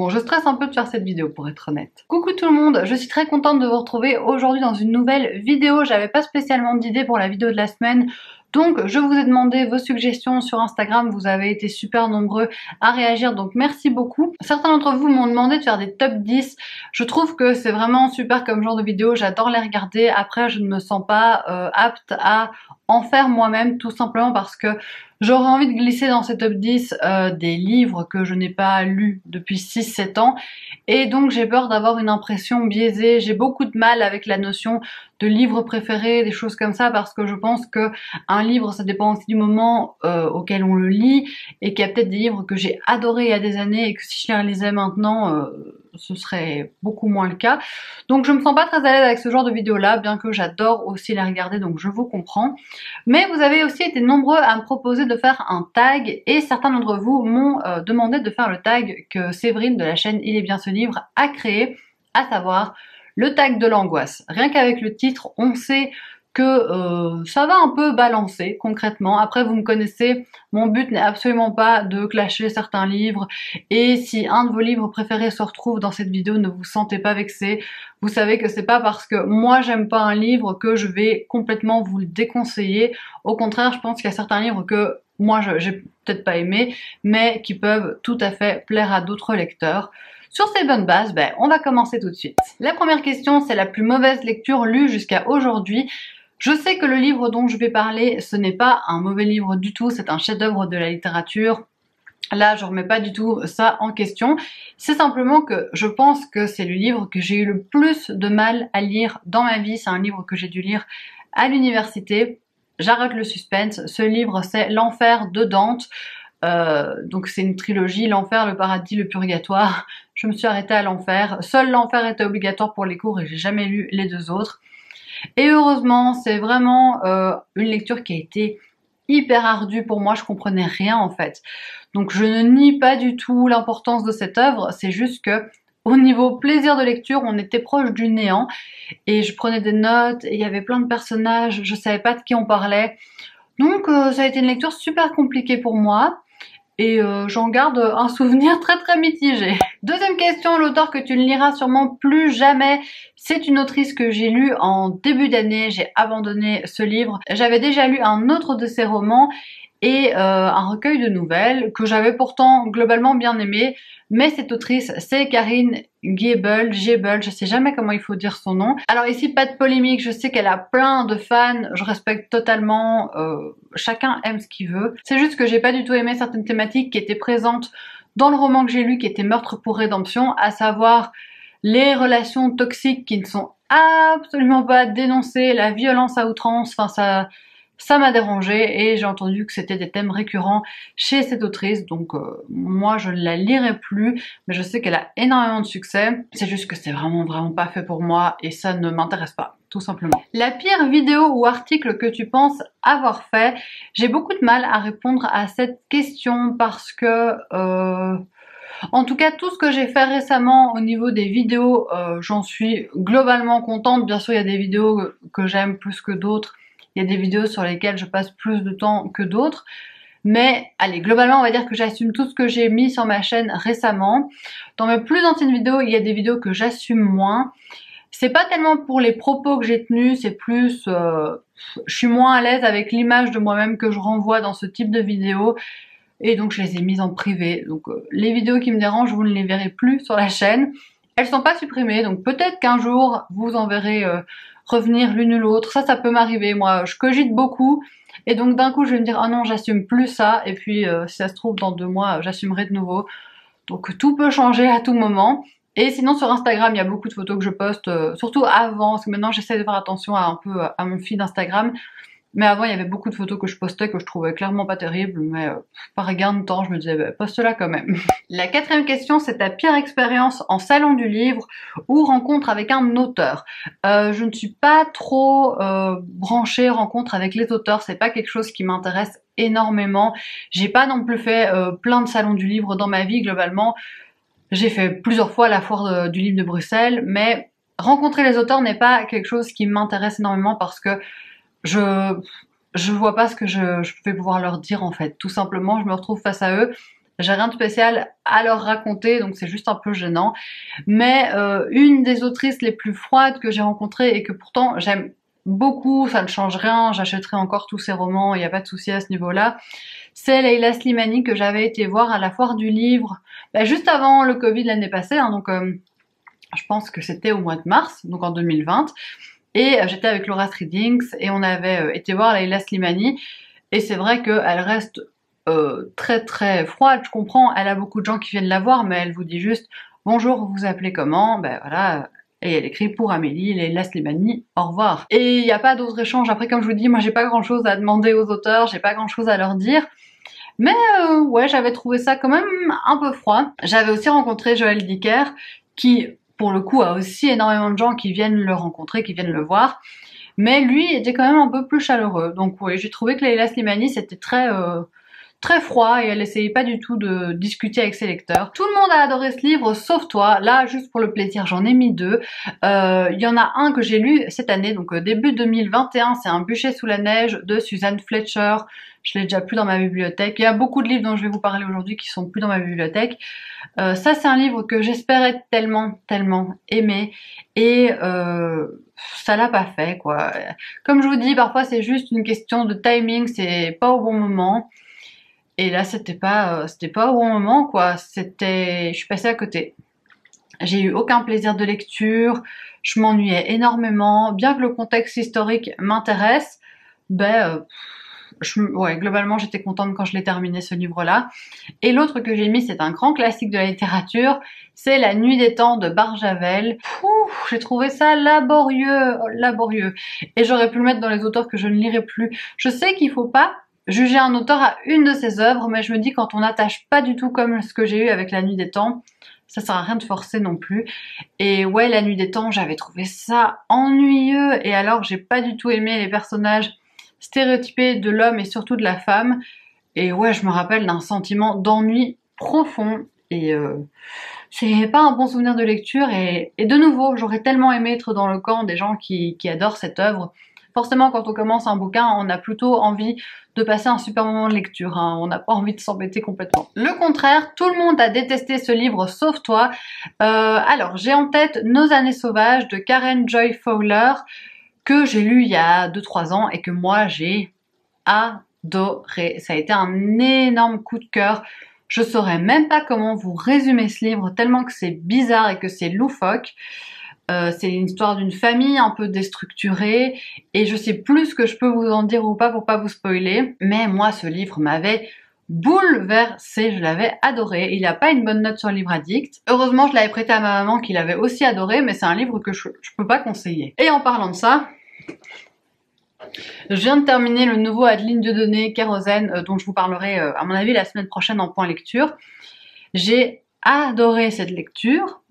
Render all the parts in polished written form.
Bon, je stresse un peu de faire cette vidéo pour être honnête. Coucou tout le monde, je suis très contente de vous retrouver aujourd'hui dans une nouvelle vidéo. J'avais pas spécialement d'idée pour la vidéo de la semaine, donc je vous ai demandé vos suggestions sur Instagram. Vous avez été super nombreux à réagir, donc merci beaucoup. Certains d'entre vous m'ont demandé de faire des top 10. Je trouve que c'est vraiment super comme genre de vidéo, j'adore les regarder. Après, je ne me sens pas apte à en faire moi-même, tout simplement parce que j'aurais envie de glisser dans ces top 10 des livres que je n'ai pas lus depuis 6-7 ans, et donc j'ai peur d'avoir une impression biaisée. J'ai beaucoup de mal avec la notion de livre préféré, des choses comme ça, parce que je pense que un livre, ça dépend aussi du moment auquel on le lit, et qu'il y a peut-être des livres que j'ai adorés il y a des années et que si je les relisais maintenant, ce serait beaucoup moins le cas. Donc je me sens pas très à l'aise avec ce genre de vidéo là, bien que j'adore aussi les regarder, donc je vous comprends. Mais vous avez aussi été nombreux à me proposer de faire un tag, et certains d'entre vous m'ont demandé de faire le tag que Séverine de la chaîne Il est bien ce livre a créé, à savoir le tag de l'angoisse. Rien qu'avec le titre, on sait que ça va un peu balancer concrètement. Après, vous me connaissez, mon but n'est absolument pas de clasher certains livres, et si un de vos livres préférés se retrouve dans cette vidéo, ne vous sentez pas vexé. Vous savez que c'est pas parce que moi j'aime pas un livre que je vais complètement vous le déconseiller. Au contraire, je pense qu'il y a certains livres que moi j'ai peut-être pas aimé, mais qui peuvent tout à fait plaire à d'autres lecteurs. Sur ces bonnes bases, on va commencer tout de suite. La première question, c'est la plus mauvaise lecture lue jusqu'à aujourd'hui. Je sais que le livre dont je vais parler, ce n'est pas un mauvais livre du tout, c'est un chef-d'œuvre de la littérature. Là, je remets pas du tout ça en question. C'est simplement que je pense que c'est le livre que j'ai eu le plus de mal à lire dans ma vie. C'est un livre que j'ai dû lire à l'université. J'arrête le suspense. Ce livre, c'est L'Enfer de Dante. Donc c'est une trilogie, l'enfer, le paradis, le purgatoire. Je me suis arrêtée à l'enfer. Seul l'enfer était obligatoire pour les cours et j'ai jamais lu les deux autres. Et heureusement, c'est vraiment une lecture qui a été hyper ardue pour moi. Je comprenais rien en fait. Donc je ne nie pas du tout l'importance de cette œuvre. C'est juste que au niveau plaisir de lecture, on était proche du néant. Et je prenais des notes et il y avait plein de personnages. Je savais pas de qui on parlait. Donc ça a été une lecture super compliquée pour moi. Et j'en garde un souvenir très mitigé. Deuxième question, l'auteur que tu ne liras sûrement plus jamais. C'est une autrice que j'ai lue en début d'année, j'ai abandonné ce livre. J'avais déjà lu un autre de ses romans et un recueil de nouvelles que j'avais pourtant globalement bien aimé. Mais cette autrice, c'est Karine Giebel, je sais jamais comment il faut dire son nom. Alors ici, pas de polémique, je sais qu'elle a plein de fans, je respecte totalement, chacun aime ce qu'il veut. C'est juste que j'ai pas du tout aimé certaines thématiques qui étaient présentes dans le roman que j'ai lu, qui était Meurtre pour rédemption, à savoir les relations toxiques qui ne sont absolument pas dénoncées, la violence à outrance, enfin ça m'a dérangé, et j'ai entendu que c'était des thèmes récurrents chez cette autrice, donc moi je ne la lirai plus, mais je sais qu'elle a énormément de succès. C'est juste que c'est vraiment pas fait pour moi et ça ne m'intéresse pas, tout simplement. La pire vidéo ou article que tu penses avoir fait, j'ai beaucoup de mal à répondre à cette question parce que en tout cas, tout ce que j'ai fait récemment au niveau des vidéos, j'en suis globalement contente. Bien sûr, il y a des vidéos que j'aime plus que d'autres. Il y a des vidéos sur lesquelles je passe plus de temps que d'autres. Mais allez, globalement, on va dire que j'assume tout ce que j'ai mis sur ma chaîne récemment. Dans mes plus anciennes vidéos, il y a des vidéos que j'assume moins. C'est pas tellement pour les propos que j'ai tenus, c'est plus... je suis moins à l'aise avec l'image de moi-même que je renvoie dans ce type de vidéos. Et donc je les ai mises en privé. Donc les vidéos qui me dérangent, vous ne les verrez plus sur la chaîne. Elles sont pas supprimées, donc peut-être qu'un jour vous en verrez revenir l'une ou l'autre. Ça peut m'arriver. Moi, je cogite beaucoup. Et donc d'un coup, je vais me dire, ah non, j'assume plus ça. Et puis si ça se trouve, dans 2 mois, j'assumerai de nouveau. Donc tout peut changer à tout moment. Et sinon sur Instagram, il y a beaucoup de photos que je poste, surtout avant, parce que maintenant j'essaie de faire attention à un peu à mon feed Instagram. Mais avant, il y avait beaucoup de photos que je postais que je trouvais clairement pas terribles, mais par gain de temps, je me disais, poste-la quand même. La 4e question, c'est ta pire expérience en salon du livre ou rencontre avec un auteur. Je ne suis pas trop branchée rencontre avec les auteurs, c'est pas quelque chose qui m'intéresse énormément. J'ai pas non plus fait plein de salons du livre dans ma vie, globalement. J'ai fait plusieurs fois la foire du livre de Bruxelles, mais rencontrer les auteurs n'est pas quelque chose qui m'intéresse énormément parce que je vois pas ce que je vais pouvoir leur dire en fait. Tout simplement, je me retrouve face à eux, j'ai rien de spécial à leur raconter, donc c'est juste un peu gênant. Mais une des autrices les plus froides que j'ai rencontrées et que pourtant j'aime beaucoup, ça ne change rien, j'achèterai encore tous ses romans, il n'y a pas de souci à ce niveau-là, c'est Leila Slimani que j'avais été voir à la foire du livre, juste avant le Covid l'année passée, hein, donc je pense que c'était au mois de mars, donc en 2020, et j'étais avec Laura Readings et on avait été voir Leila Slimani, et c'est vrai qu'elle reste très très froide, je comprends, elle a beaucoup de gens qui viennent la voir, mais elle vous dit juste « Bonjour, vous vous appelez comment ?» Voilà, et elle écrit pour Amélie, Leila Slimani, au revoir. Et il n'y a pas d'autres échanges, après comme je vous dis, moi j'ai pas grand chose à demander aux auteurs, j'ai pas grand chose à leur dire, mais ouais, j'avais trouvé ça quand même un peu froid. J'avais aussi rencontré Joël Dicker, qui pour le coup a aussi énormément de gens qui viennent le rencontrer, qui viennent le voir, mais lui était quand même un peu plus chaleureux. Donc oui, j'ai trouvé que Leila Slimani c'était très froid et elle essayait pas du tout de discuter avec ses lecteurs. Tout le monde a adoré ce livre sauf toi. Là, juste pour le plaisir, j'en ai mis deux. Il y en a un que j'ai lu cette année, donc début 2021, c'est Un bûcher sous la neige de Suzanne Fletcher. Je l'ai déjà plus dans ma bibliothèque. Il y a beaucoup de livres dont je vais vous parler aujourd'hui qui sont plus dans ma bibliothèque. Ça, c'est un livre que j'espérais tellement aimer et ça l'a pas fait, quoi. Comme je vous dis, parfois c'est juste une question de timing, c'est pas au bon moment. Et là, c'était pas au bon moment, quoi. Je suis passée à côté. J'ai eu aucun plaisir de lecture, je m'ennuyais énormément. Bien que le contexte historique m'intéresse, ouais, globalement, j'étais contente quand je l'ai terminé, ce livre-là. Et l'autre que j'ai mis, c'est un grand classique de la littérature, c'est La nuit des temps de Barjavel. J'ai trouvé ça laborieux. Et j'aurais pu le mettre dans les auteurs que je ne lirai plus. Je sais qu'il faut pas juger un auteur à une de ses œuvres, mais je me dis quand on n'attache pas du tout comme ce que j'ai eu avec La nuit des temps, ça sert à rien de forcer non plus. Et ouais, La nuit des temps, j'avais trouvé ça ennuyeux, et alors j'ai pas du tout aimé les personnages stéréotypés de l'homme et surtout de la femme, et ouais, je me rappelle d'un sentiment d'ennui profond, et c'est pas un bon souvenir de lecture, et de nouveau, j'aurais tellement aimé être dans le camp des gens qui adorent cette œuvre. Forcément, quand on commence un bouquin, on a plutôt envie de passer un super moment de lecture, hein. On n'a pas envie de s'embêter complètement. Le contraire, tout le monde a détesté ce livre sauf toi. Alors, j'ai en tête Nos années sauvages de Karen Joy Fowler, que j'ai lu il y a 2-3 ans et que moi j'ai adoré. Ça a été un énorme coup de cœur. Je saurais même pas comment vous résumer ce livre, tellement que c'est bizarre et que c'est loufoque. C'est une histoire d'une famille un peu déstructurée et je sais plus ce que je peux vous en dire ou pas pour pas vous spoiler, mais moi ce livre m'avait bouleversée, je l'avais adoré. Il n'a pas une bonne note sur Livre Addict. Heureusement, je l'avais prêté à ma maman qui l'avait aussi adoré, mais c'est un livre que je peux pas conseiller. Et en parlant de ça, je viens de terminer le nouveau Adeline Dieudonné, Kérosène, dont je vous parlerai à mon avis la semaine prochaine en point lecture. J'ai adoré cette lecture,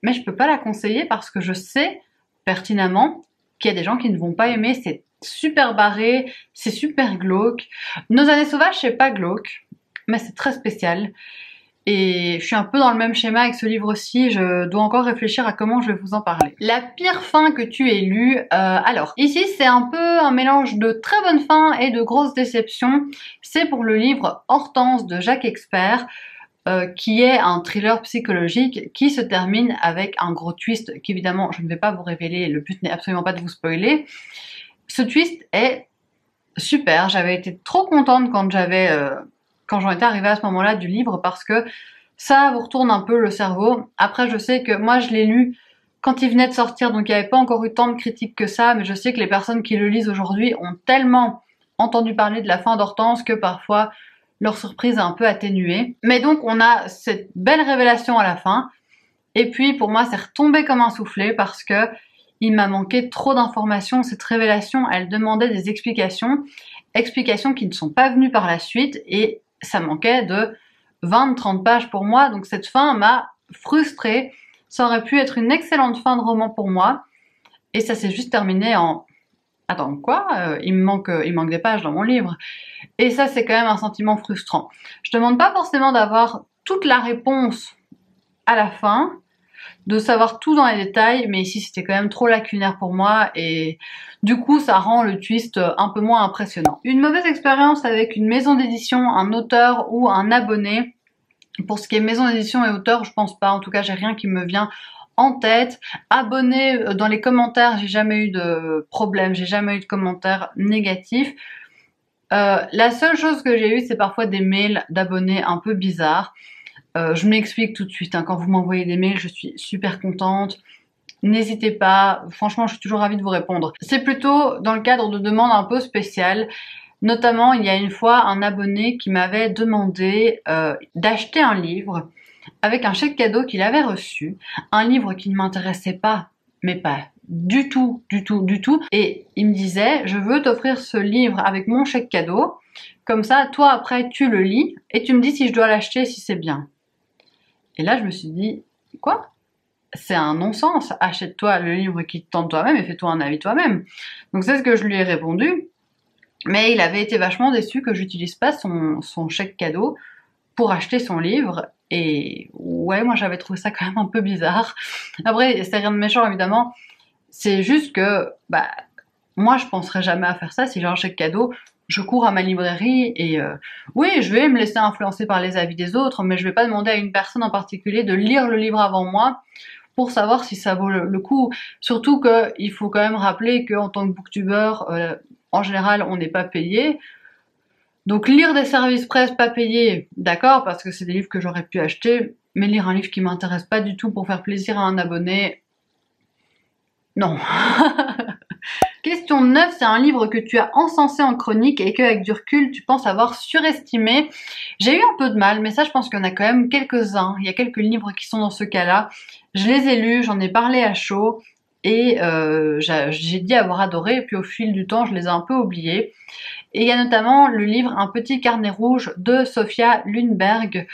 mais je peux pas la conseiller parce que je sais pertinemment qu'il y a des gens qui ne vont pas aimer. C'est super barré, c'est super glauque. Nos années sauvages, c'est pas glauque, mais c'est très spécial. Et je suis un peu dans le même schéma avec ce livre-ci, je dois encore réfléchir à comment je vais vous en parler. La pire fin que tu aies lue, alors, ici c'est un peu un mélange de très bonnes fins et de grosses déceptions. C'est pour le livre Hortense de Jacques Expert, qui est un thriller psychologique qui se termine avec un gros twist qu'évidemment je ne vais pas vous révéler, le but n'est absolument pas de vous spoiler. Ce twist est super, j'avais été trop contente quand j'en étais arrivée à ce moment-là du livre parce que ça vous retourne un peu le cerveau. Après je sais que moi je l'ai lu quand il venait de sortir, donc il n'y avait pas encore eu tant de critiques que ça, mais je sais que les personnes qui le lisent aujourd'hui ont tellement entendu parler de la fin d'Hortense que parfois leur surprise est un peu atténuée. Mais donc on a cette belle révélation à la fin, et puis pour moi c'est retombé comme un soufflé parce que il m'a manqué trop d'informations. Cette révélation, elle demandait des explications qui ne sont pas venues par la suite, et ça manquait de 20-30 pages pour moi, donc cette fin m'a frustrée. Ça aurait pu être une excellente fin de roman pour moi, et ça s'est juste terminé en... Attends, quoi ? Il me manque des pages dans mon livre. Et ça, c'est quand même un sentiment frustrant. Je demande pas forcément d'avoir toute la réponse à la fin, de savoir tout dans les détails, mais ici c'était quand même trop lacunaire pour moi, et du coup ça rend le twist un peu moins impressionnant. Une mauvaise expérience avec une maison d'édition, un auteur ou un abonné, Pour ce qui est maison d'édition et auteur, je pense pas. En tout cas, j'ai rien qui me vient en tête. Abonnés, dans les commentaires, j'ai jamais eu de problème, j'ai jamais eu de commentaires négatifs. La seule chose que j'ai eue, c'est parfois des mails d'abonnés un peu bizarres. Je m'explique tout de suite, hein, quand vous m'envoyez des mails, je suis super contente. N'hésitez pas, franchement, je suis toujours ravie de vous répondre. C'est plutôt dans le cadre de demandes un peu spéciales. Notamment, il y a une fois un abonné qui m'avait demandé d'acheter un livre avec un chèque cadeau qu'il avait reçu. Un livre qui ne m'intéressait pas, mais pas du tout, du tout, du tout. Et il me disait, je veux t'offrir ce livre avec mon chèque cadeau. Comme ça, toi, après, tu le lis et tu me dis si je dois l'acheter, si c'est bien. Et là, je me suis dit, quoi? C'est un non-sens. Achète-toi le livre qui te tente toi-même et fais-toi un avis toi-même. Donc c'est ce que je lui ai répondu. Mais il avait été vachement déçu que j'utilise pas son chèque cadeau pour acheter son livre. Et ouais, moi j'avais trouvé ça quand même un peu bizarre. Après, c'est rien de méchant évidemment. C'est juste que, bah, moi je penserais jamais à faire ça. Si j'ai un chèque cadeau, je cours à ma librairie et oui, je vais me laisser influencer par les avis des autres, mais je vais pas demander à une personne en particulier de lire le livre avant moi pour savoir si ça vaut le coup. Surtout qu'il faut quand même rappeler qu'en tant que booktubeur, en général, on n'est pas payé. Donc lire des services presse pas payés, d'accord, parce que c'est des livres que j'aurais pu acheter, mais lire un livre qui m'intéresse pas du tout pour faire plaisir à un abonné, non. Question 9, c'est un livre que tu as encensé en chronique et que, avec du recul, tu penses avoir surestimé. J'ai eu un peu de mal, mais ça, je pense qu'il y en a quand même quelques-uns. Il y a quelques livres qui sont dans ce cas-là. Je les ai lus, j'en ai parlé à chaud, et j'ai dit avoir adoré, et puis au fil du temps, je les ai un peu oubliés. Et il y a notamment le livre Un petit carnet rouge de Sophia Lundberg,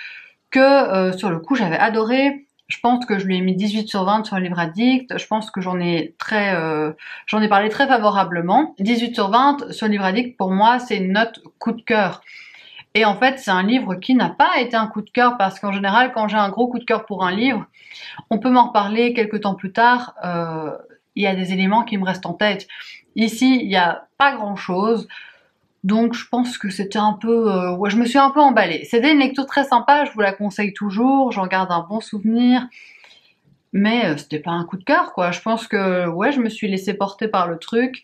que sur le coup, j'avais adoré. Je pense que je lui ai mis 18 sur 20 sur Livre Addict. Je pense que j'en ai parlé très favorablement. 18 sur 20 sur Livre Addict, pour moi, c'est une note coup de cœur. Et en fait, c'est un livre qui n'a pas été un coup de cœur parce qu'en général, quand j'ai un gros coup de cœur pour un livre, on peut m'en reparler quelques temps plus tard. Il y a des éléments qui me restent en tête. Ici, il n'y a pas grand-chose. Donc je pense que c'était un peu... ouais, je me suis un peu emballée. C'était une lecture très sympa, je vous la conseille toujours, j'en garde un bon souvenir. Mais c'était pas un coup de cœur, quoi. Je pense que ouais, je me suis laissée porter par le truc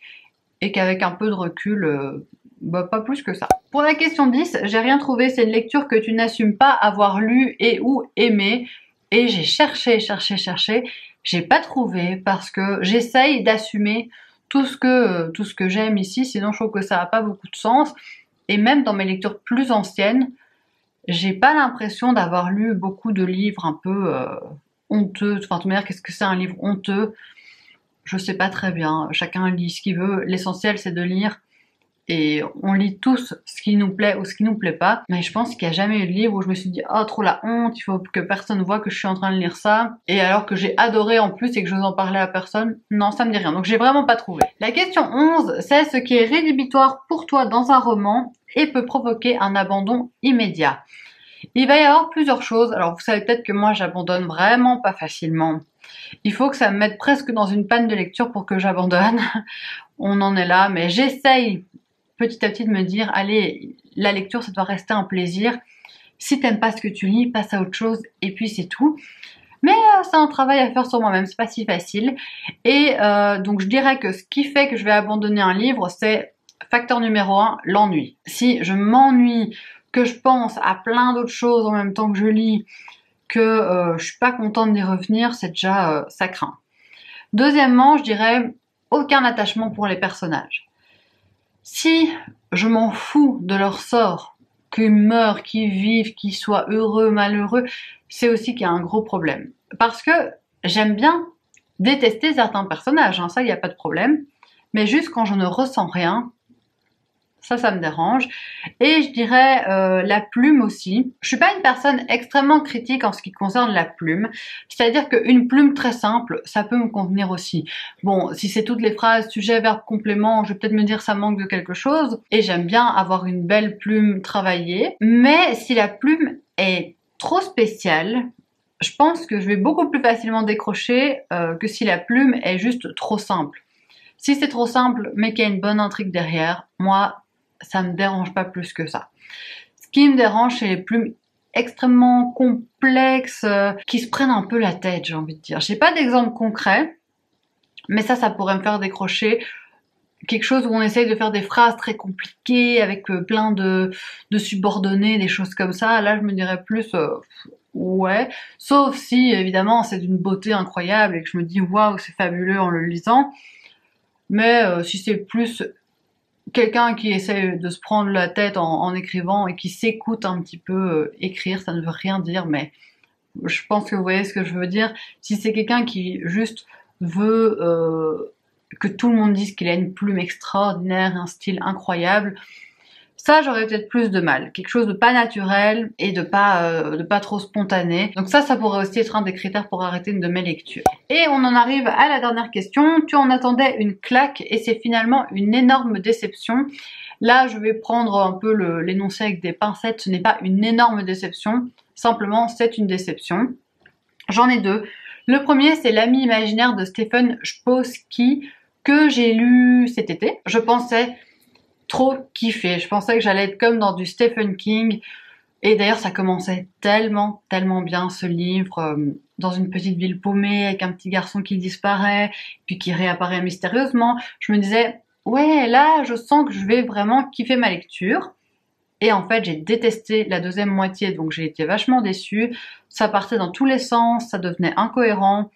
et qu'avec un peu de recul, bah, pas plus que ça. Pour la question 10, j'ai rien trouvé. C'est une lecture que tu n'assumes pas avoir lu et ou aimé. Et j'ai cherché, j'ai pas trouvé parce que j'essaye d'assumer tout ce que j'aime ici, sinon je trouve que ça n'a pas beaucoup de sens. Et même dans mes lectures plus anciennes, j'ai pas l'impression d'avoir lu beaucoup de livres un peu honteux. Enfin, de toute manière, qu'est-ce que c'est un livre honteux? Je sais pas très bien. Chacun lit ce qu'il veut. L'essentiel, c'est de lire. Et on lit tous ce qui nous plaît ou ce qui nous plaît pas. Mais je pense qu'il n'y a jamais eu de livre où je me suis dit « Oh, trop la honte, il faut que personne voit que je suis en train de lire ça. » Et alors que j'ai adoré en plus et que je n'ose en parler à personne, non, ça me dit rien. Donc j'ai vraiment pas trouvé. La question 11, c'est ce qui est rédhibitoire pour toi dans un roman et peut provoquer un abandon immédiat. Il va y avoir plusieurs choses. Alors vous savez peut-être que moi j'abandonne vraiment pas facilement. Il faut que ça me mette presque dans une panne de lecture pour que j'abandonne. On en est là, mais j'essaye petit à petit de me dire, allez, la lecture, ça doit rester un plaisir. Si t'aimes pas ce que tu lis, passe à autre chose et puis c'est tout. Mais c'est un travail à faire sur moi-même, c'est pas si facile. Et donc je dirais que ce qui fait que je vais abandonner un livre, c'est facteur numéro 1, l'ennui. Si je m'ennuie, que je pense à plein d'autres choses en même temps que je lis, que je suis pas contente d'y revenir, c'est déjà ça craint. Deuxièmement, je dirais aucun attachement pour les personnages. Si je m'en fous de leur sort, qu'ils meurent, qu'ils vivent, qu'ils soient heureux, malheureux, c'est aussi qu'il y a un gros problème. Parce que j'aime bien détester certains personnages, hein, ça il n'y a pas de problème, mais juste quand je ne ressens rien, ça me dérange. Et je dirais la plume aussi. Je suis pas une personne extrêmement critique en ce qui concerne la plume. C'est-à-dire qu'une plume très simple, ça peut me convenir aussi. Bon, si c'est toutes les phrases, sujet, verbe, complément, je vais peut-être me dire ça manque de quelque chose. Et j'aime bien avoir une belle plume travaillée. Mais si la plume est trop spéciale, je pense que je vais beaucoup plus facilement décrocher que si la plume est juste trop simple. Si c'est trop simple, mais qu'il y a une bonne intrigue derrière, moi, ça me dérange pas plus que ça. Ce qui me dérange, c'est les plumes extrêmement complexes, qui se prennent un peu la tête, j'ai envie de dire. J'ai pas d'exemple concret, mais ça pourrait me faire décrocher. Quelque chose où on essaye de faire des phrases très compliquées avec plein de subordonnés, des choses comme ça. Là, je me dirais plus ouais. Sauf si, évidemment, c'est d'une beauté incroyable et que je me dis waouh, c'est fabuleux en le lisant. Mais si c'est plus quelqu'un qui essaie de se prendre la tête en écrivant et qui s'écoute un petit peu écrire, ça ne veut rien dire, mais je pense que vous voyez ce que je veux dire. Si c'est quelqu'un qui juste veut que tout le monde dise qu'il a une plume extraordinaire, un style incroyable, ça j'aurais peut-être plus de mal. Quelque chose de pas naturel et de pas trop spontané. Donc ça pourrait aussi être un des critères pour arrêter de mes lectures. Et on en arrive à la dernière question. Tu en attendais une claque et c'est finalement une énorme déception. Là, je vais prendre un peu l'énoncé avec des pincettes. Ce n'est pas une énorme déception, simplement c'est une déception. J'en ai deux. Le premier, c'est L'ami imaginaire de Stephen Chbosky que j'ai lu cet été. Je pensais trop kiffer. Je pensais que j'allais être comme dans du Stephen King. Et d'ailleurs, ça commençait tellement bien ce livre, dans une petite ville paumée avec un petit garçon qui disparaît, puis qui réapparaît mystérieusement. Je me disais, ouais, là, je sens que je vais vraiment kiffer ma lecture. Et en fait, j'ai détesté la deuxième moitié, donc j'ai été vachement déçue. Ça partait dans tous les sens, ça devenait incohérent,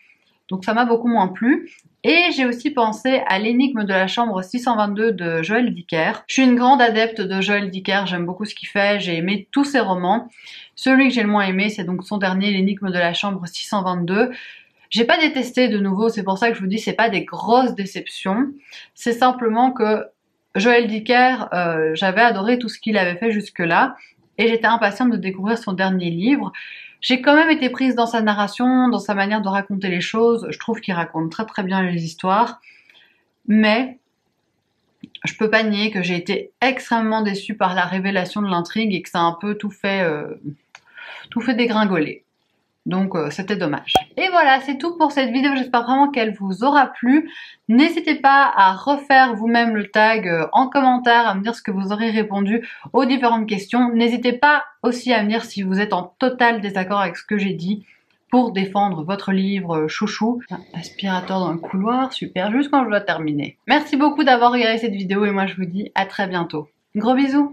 donc ça m'a beaucoup moins plu. Et j'ai aussi pensé à L'énigme de la chambre 622 de Joël Dicker. Je suis une grande adepte de Joël Dicker, j'aime beaucoup ce qu'il fait, j'ai aimé tous ses romans. Celui que j'ai le moins aimé, c'est donc son dernier, L'énigme de la chambre 622. J'ai pas détesté de nouveau, c'est pour ça que je vous dis, c'est pas des grosses déceptions. C'est simplement que Joël Dicker, j'avais adoré tout ce qu'il avait fait jusque-là, et j'étais impatiente de découvrir son dernier livre. J'ai quand même été prise dans sa narration, dans sa manière de raconter les choses. Je trouve qu'il raconte très bien les histoires, mais je peux pas nier que j'ai été extrêmement déçue par la révélation de l'intrigue et que ça a un peu tout fait dégringoler. Donc c'était dommage. Et voilà, c'est tout pour cette vidéo, j'espère vraiment qu'elle vous aura plu. N'hésitez pas à refaire vous-même le tag en commentaire, à me dire ce que vous aurez répondu aux différentes questions. N'hésitez pas aussi à me dire si vous êtes en total désaccord avec ce que j'ai dit pour défendre votre livre chouchou. Aspirateur dans le couloir, super, juste quand je dois terminer. Merci beaucoup d'avoir regardé cette vidéo et moi je vous dis à très bientôt. Gros bisous!